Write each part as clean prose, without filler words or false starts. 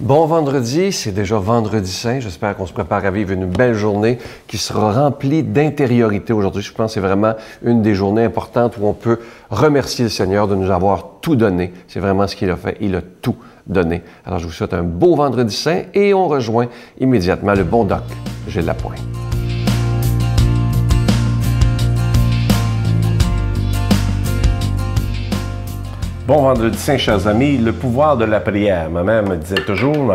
Bon vendredi, c'est déjà vendredi saint. J'espère qu'on se prépare à vivre une belle journée qui sera remplie d'intériorité aujourd'hui. Je pense que c'est vraiment une des journées importantes où on peut remercier le Seigneur de nous avoir tout donné. C'est vraiment ce qu'il a fait. Il a tout donné. Alors, je vous souhaite un beau vendredi saint et on rejoint immédiatement le bon doc, Gilles Lapointe. Bon vendredi saint, chers amis. Le pouvoir de la prière. Ma mère me disait toujours,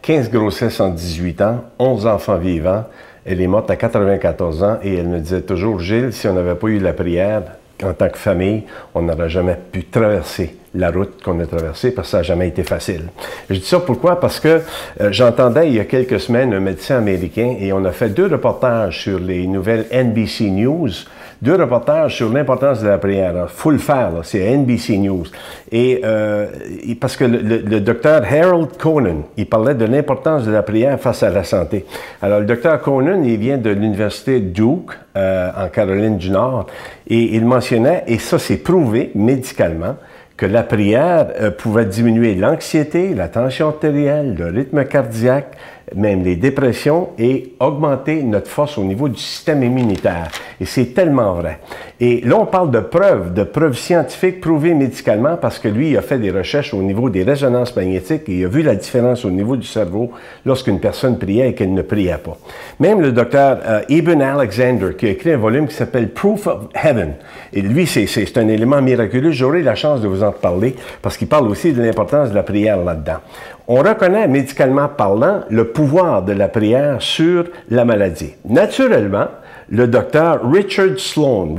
15 grossesses en 18 ans, 11 enfants vivants. Elle est morte à 94 ans et elle me disait toujours, Gilles, si on n'avait pas eu la prière, en tant que famille, on n'aurait jamais pu traverser la route qu'on a traversée parce que ça n'a jamais été facile. Je dis ça pourquoi? Parce que j'entendais il y a quelques semaines un médecin américain et on a fait 2 reportages sur les nouvelles NBC News, 2 reportages sur l'importance de la prière. Il faut le faire, c'est NBC News. Et parce que le docteur Harold Conan, il parlait de l'importance de la prière face à la santé. Alors, le docteur Conan, il vient de l'université Duke, en Caroline du Nord, et il mentionnait, et ça c'est prouvé médicalement, que la prière pouvait diminuer l'anxiété, la tension artérielle, le rythme cardiaque, même les dépressions et augmenter notre force au niveau du système immunitaire. Et c'est tellement vrai. Et là, on parle de preuves scientifiques prouvées médicalement parce que lui, il a fait des recherches au niveau des résonances magnétiques et il a vu la différence au niveau du cerveau lorsqu'une personne priait et qu'elle ne priait pas. Même le docteur Eben Alexander, qui a écrit un volume qui s'appelle Proof of Heaven. Et lui, c'est un élément miraculeux. J'aurai la chance de vous en parler parce qu'il parle aussi de l'importance de la prière là-dedans. On reconnaît, médicalement parlant, le pouvoir de la prière sur la maladie. Naturellement, le docteur Richard Sloan,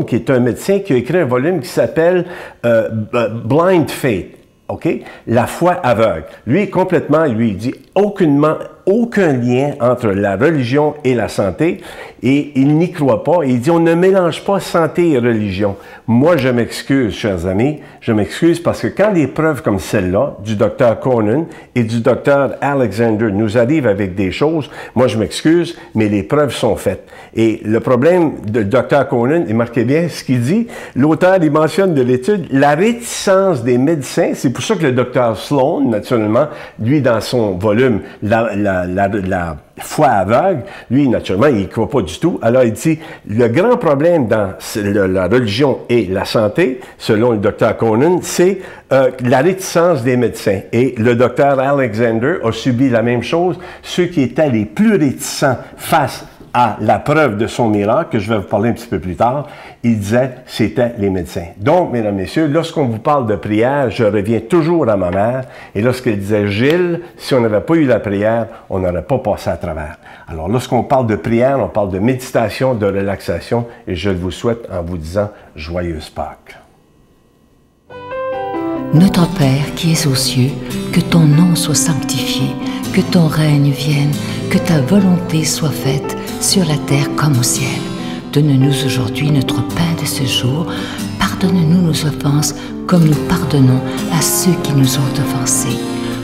qui est un médecin qui a écrit un volume qui s'appelle Blind Faith, OK? La foi aveugle. Lui, complètement, il dit aucun lien entre la religion et la santé, et il n'y croit pas. Il dit, on ne mélange pas santé et religion. Moi, je m'excuse, chers amis, je m'excuse parce que quand des preuves comme celle-là, du docteur Conan et du docteur Alexander, nous arrivent avec des choses, moi, je m'excuse, mais les preuves sont faites. Et le problème de docteur Conan, et marquez bien ce qu'il dit, l'auteur, il mentionne de l'étude, la réticence des médecins, c'est pour ça que le docteur Sloan, naturellement, lui, dans son volume, la foi aveugle, lui, naturellement, il ne croit pas du tout. Alors, il dit, le grand problème dans la religion et la santé, selon le docteur Conan, c'est la réticence des médecins. Et le docteur Alexander a subi la même chose. Ceux qui étaient les plus réticents face à la preuve de son miracle, que je vais vous parler un petit peu plus tard, il disait c'était les médecins. Donc, mesdames, messieurs, lorsqu'on vous parle de prière, je reviens toujours à ma mère, et lorsqu'elle disait, Gilles, si on n'avait pas eu la prière, on n'aurait pas passé à travers. Alors, lorsqu'on parle de prière, on parle de méditation, de relaxation, et je vous souhaite en vous disant joyeuse Pâques. Notre Père qui es aux cieux, que ton nom soit sanctifié, que ton règne vienne, que ta volonté soit faite sur la terre comme au ciel. Donne-nous aujourd'hui notre pain de ce jour. Pardonne-nous nos offenses comme nous pardonnons à ceux qui nous ont offensés.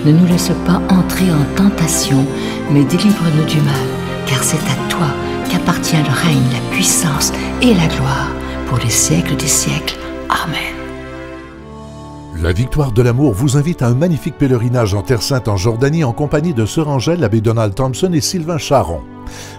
Ne nous laisse pas entrer en tentation, mais délivre-nous du mal, car c'est à toi qu'appartient le règne, la puissance et la gloire pour les siècles des siècles. Amen. La Victoire de l'amour vous invite à un magnifique pèlerinage en Terre Sainte en Jordanie en compagnie de Sœur Angèle, l'abbé Donald Thompson et Sylvain Charon.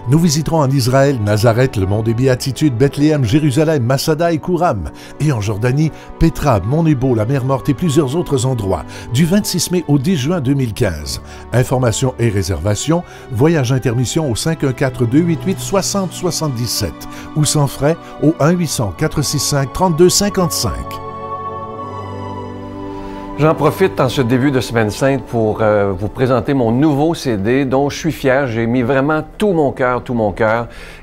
Nous visiterons en Israël, Nazareth, le mont des Béatitudes, Bethléem, Jérusalem, Masada et Kouram. Et en Jordanie, Petra, Mont Nebo, la mer Morte et plusieurs autres endroits, du 26 mai au 10 juin 2015. Informations et réservations, voyage intermission au 514-288-6077 ou sans frais au 1-800-465-3255. J'en profite en ce début de Semaine Sainte pour vous présenter mon nouveau CD dont je suis fier. J'ai mis vraiment tout mon cœur.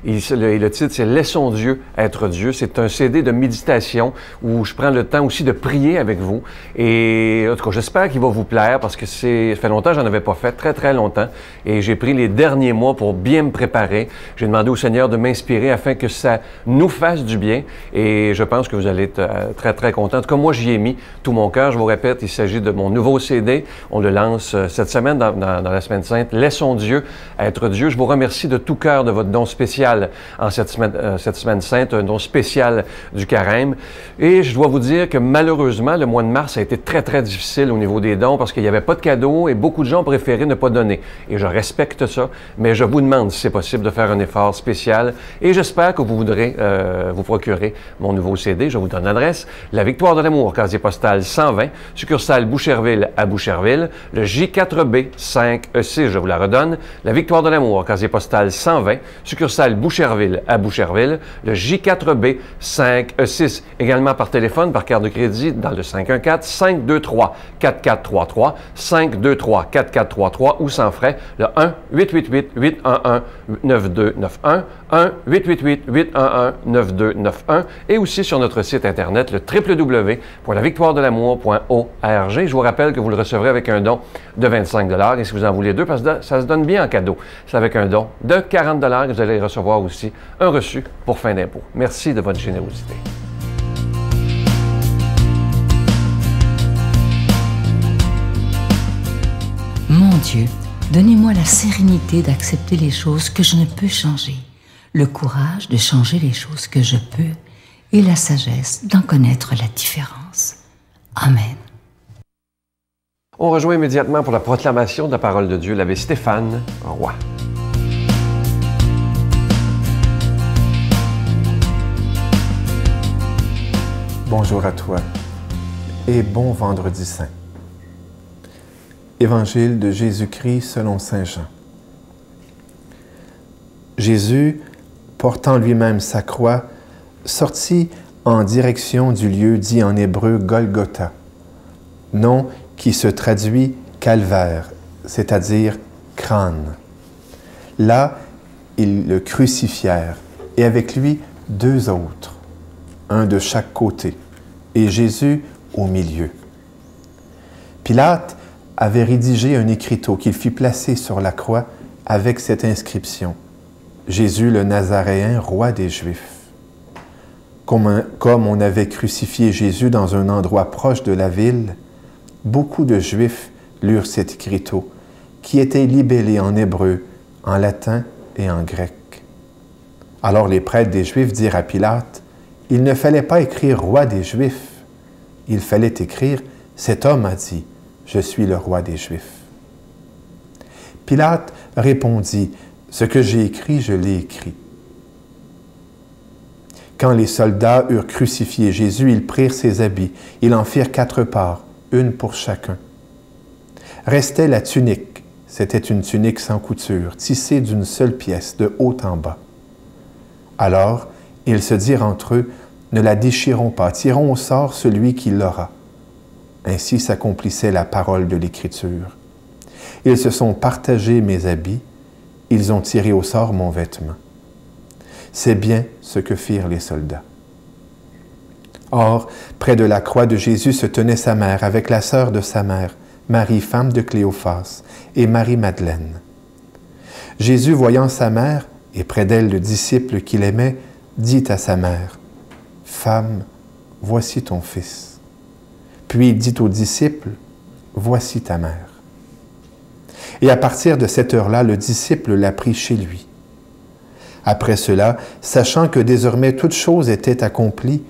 Et le titre, c'est « Laissons Dieu être Dieu ». C'est un CD de méditation où je prends le temps aussi de prier avec vous. Et en tout cas, j'espère qu'il va vous plaire parce que ça fait longtemps que j'en avais pas fait, très longtemps. Et j'ai pris les derniers mois pour bien me préparer. J'ai demandé au Seigneur de m'inspirer afin que ça nous fasse du bien. Et je pense que vous allez être très contents. En tout cas, moi, j'y ai mis tout mon cœur. Je vous répète, s'agit de mon nouveau CD. On le lance cette semaine dans la Semaine Sainte. Laissons Dieu être Dieu. Je vous remercie de tout cœur de votre don spécial en cette Semaine Sainte, un don spécial du Carême. Et je dois vous dire que malheureusement, le mois de mars a été très, très difficile au niveau des dons parce qu'il n'y avait pas de cadeaux et beaucoup de gens préféraient ne pas donner. Et je respecte ça, mais je vous demande si c'est possible de faire un effort spécial. Et j'espère que vous voudrez vous procurer mon nouveau CD. Je vous donne l'adresse. La Victoire de l'amour, casier postal 120, succursale Boucherville à Boucherville, le J4B 5E6, je vous la redonne. La Victoire de l'amour, casier postal 120, succursale Boucherville à Boucherville, le J4B 5E6. Également par téléphone, par carte de crédit, dans le 514-523-4433, 523-4433 ou sans frais, le 1-888-811-9291, 1-888-811-9291 et aussi sur notre site Internet, le www.lavictoiredelamour.org. Je vous rappelle que vous le recevrez avec un don de 25 $ et si vous en voulez deux, parce que ça se donne bien en cadeau, c'est avec un don de 40 $ et vous allez recevoir aussi un reçu pour fin d'impôt. Merci de votre générosité. Mon Dieu, donnez-moi la sérénité d'accepter les choses que je ne peux changer, le courage de changer les choses que je peux et la sagesse d'en connaître la différence. Amen. On rejoint immédiatement pour la proclamation de la parole de Dieu l'abbé Stéphane Roy. Bonjour à toi et bon vendredi saint. Évangile de Jésus-Christ selon saint Jean. Jésus, portant lui-même sa croix, sortit en direction du lieu dit en hébreu Golgotha, nom qui se traduit calvaire, c'est-à-dire crâne. Là, ils le crucifièrent, et avec lui 2 autres, un de chaque côté, et Jésus au milieu. Pilate avait rédigé un écriteau qu'il fit placer sur la croix avec cette inscription: Jésus le Nazaréen, roi des Juifs. Comme on avait crucifié Jésus dans un endroit proche de la ville, beaucoup de Juifs lurent cet écriteau, qui était libellé en hébreu, en latin et en grec. Alors les prêtres des Juifs dirent à Pilate: il ne fallait pas écrire roi des Juifs, il fallait écrire cet homme a dit: je suis le roi des Juifs. Pilate répondit: ce que j'ai écrit, je l'ai écrit. Quand les soldats eurent crucifié Jésus, ils prirent ses habits, ils en firent 4 parts, une pour chacun. Restait la tunique, c'était une tunique sans couture, tissée d'une seule pièce, de haut en bas. Alors, ils se dirent entre eux: ne la déchirons pas, tirons au sort celui qui l'aura. Ainsi s'accomplissait la parole de l'Écriture. Ils se sont partagés mes habits, ils ont tiré au sort mon vêtement. C'est bien ce que firent les soldats. Or, près de la croix de Jésus se tenait sa mère avec la sœur de sa mère, Marie, femme de Cléophas, et Marie-Madeleine. Jésus, voyant sa mère, et près d'elle le disciple qu'il aimait, dit à sa mère: « Femme, voici ton fils. » Puis il dit aux disciples: « Voici ta mère. » Et à partir de cette heure-là, le disciple l'a pris chez lui. Après cela, sachant que désormais toute chose était accomplie,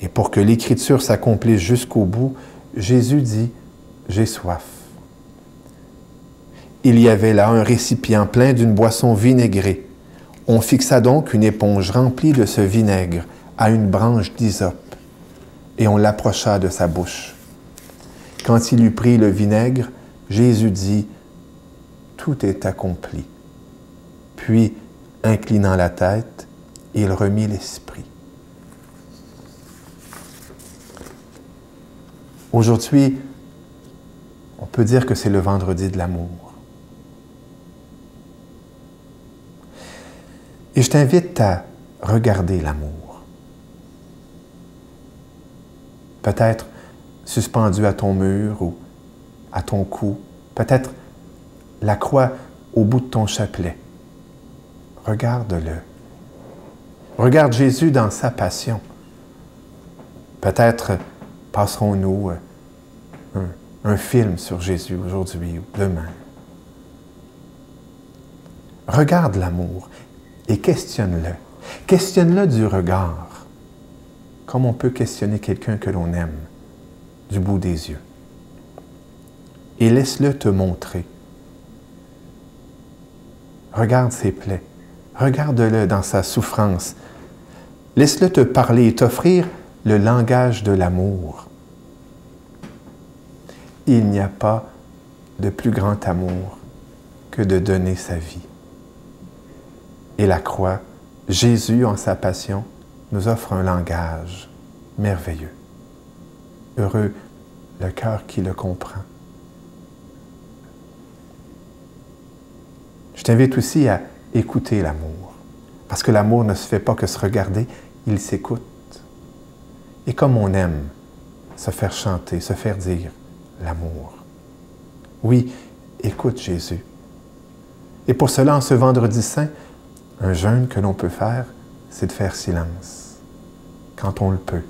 et pour que l'Écriture s'accomplisse jusqu'au bout, Jésus dit: « J'ai soif. » Il y avait là un récipient plein d'une boisson vinaigrée. On fixa donc une éponge remplie de ce vinaigre à une branche d'hysope, et on l'approcha de sa bouche. Quand il eut pris le vinaigre, Jésus dit: « Tout est accompli. » Puis, inclinant la tête, il remit l'esprit. Aujourd'hui, on peut dire que c'est le vendredi de l'amour. Et je t'invite à regarder l'amour. Peut-être suspendu à ton mur ou à ton cou, peut-être la croix au bout de ton chapelet. Regarde-le. Regarde Jésus dans sa passion. Peut-être passerons-nous un film sur Jésus aujourd'hui ou demain. Regarde l'amour et questionne-le. Questionne-le du regard, comme on peut questionner quelqu'un que l'on aime, du bout des yeux. Et laisse-le te montrer. Regarde ses plaies. Regarde-le dans sa souffrance. Laisse-le te parler et t'offrir le langage de l'amour. Il n'y a pas de plus grand amour que de donner sa vie. Et la croix, Jésus, en sa passion, nous offre un langage merveilleux. Heureux le cœur qui le comprend. Je t'invite aussi à écouter l'amour, parce que l'amour ne se fait pas que se regarder, il s'écoute. Et comme on aime se faire chanter, se faire dire l'amour. Oui, écoute Jésus. Et pour cela, en ce vendredi saint, un jeûne que l'on peut faire, c'est de faire silence, quand on le peut.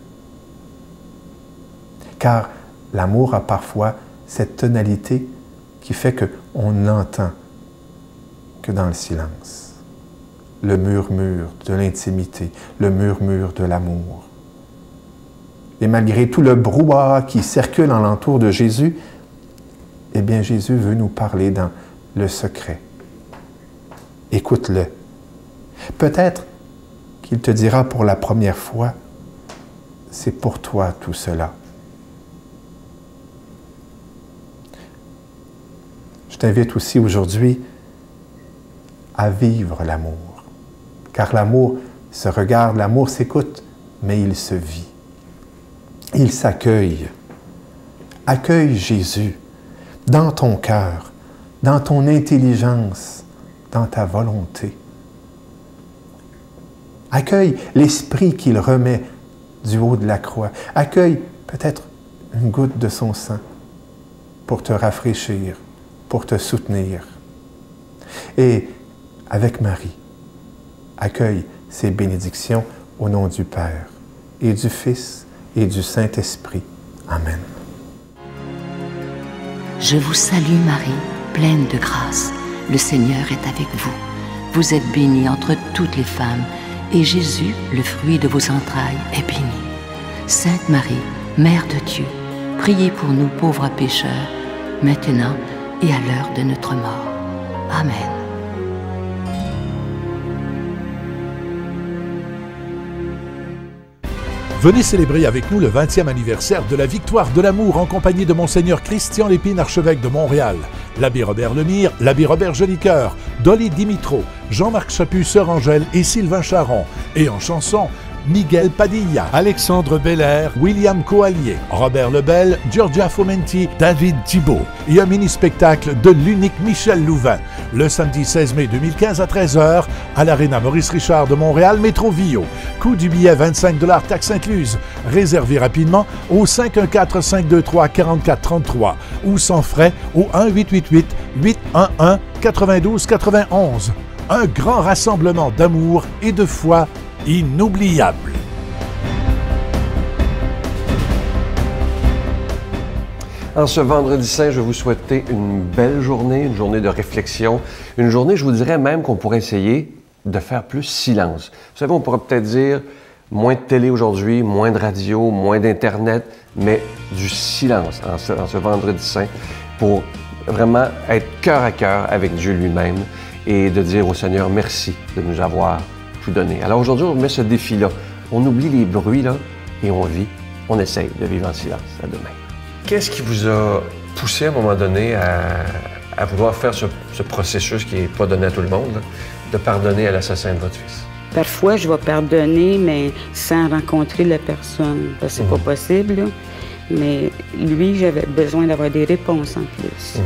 Car l'amour a parfois cette tonalité qui fait qu'on n'entend que dans le silence. Le murmure de l'intimité, le murmure de l'amour. Et malgré tout le brouhaha qui circule alentour de Jésus, eh bien Jésus veut nous parler dans le secret. Écoute-le. Peut-être qu'il te dira pour la première fois, c'est pour toi tout cela. Je t'invite aussi aujourd'hui à vivre l'amour. Car l'amour se regarde, l'amour s'écoute, mais il se vit. Il s'accueille. Accueille Jésus dans ton cœur, dans ton intelligence, dans ta volonté. Accueille l'esprit qu'il remet du haut de la croix. Accueille peut-être une goutte de son sang pour te rafraîchir, pour te soutenir. Et avec Marie, accueille ces bénédictions au nom du Père et du Fils et du Saint-Esprit. Amen. Je vous salue Marie, pleine de grâce. Le Seigneur est avec vous. Vous êtes bénie entre toutes les femmes, et Jésus, le fruit de vos entrailles, est béni. Sainte Marie, Mère de Dieu, priez pour nous pauvres pécheurs, maintenant et à l'heure de notre mort. Amen. Venez célébrer avec nous le 20e anniversaire de la Victoire de l'amour en compagnie de Monseigneur Christian Lépine, archevêque de Montréal, l'abbé Robert Lemire, l'abbé Robert Jolicoeur, Dolly Dimitro, Jean-Marc Chaput, Sœur Angèle et Sylvain Charon. Et en chanson, Miguel Padilla, Alexandre Belair, William Coallier, Robert Lebel, Giorgia Fomenti, David Thibault. Et un mini-spectacle de l'unique Michel Louvain, le samedi 16 mai 2015 à 13h à l'Arena Maurice Richard de Montréal, Métro Vio. Coût du billet 25 $, taxes incluses. Réservez rapidement au 514-523-4433 ou sans frais au 1-888-811-9291. Un grand rassemblement d'amour et de foi inoubliable. En ce vendredi saint, je vais vous souhaiter une belle journée, une journée de réflexion, une journée, je vous dirais même qu'on pourrait essayer de faire plus silence. Vous savez, on pourrait peut-être dire moins de télé aujourd'hui, moins de radio, moins d'Internet, mais du silence en ce vendredi saint pour vraiment être cœur à cœur avec Dieu lui-même et de dire au Seigneur merci de nous avoir tout donné. Alors aujourd'hui, on met ce défi-là. On oublie les bruits là et on vit, on essaye de vivre en silence. À demain. Qu'est-ce qui vous a poussé à un moment donné à vouloir faire ce processus qui n'est pas donné à tout le monde, là, de pardonner à l'assassin de votre fils? Parfois, je vais pardonner, mais sans rencontrer la personne. C'est pas possible, là. Mais lui, j'avais besoin d'avoir des réponses en plus.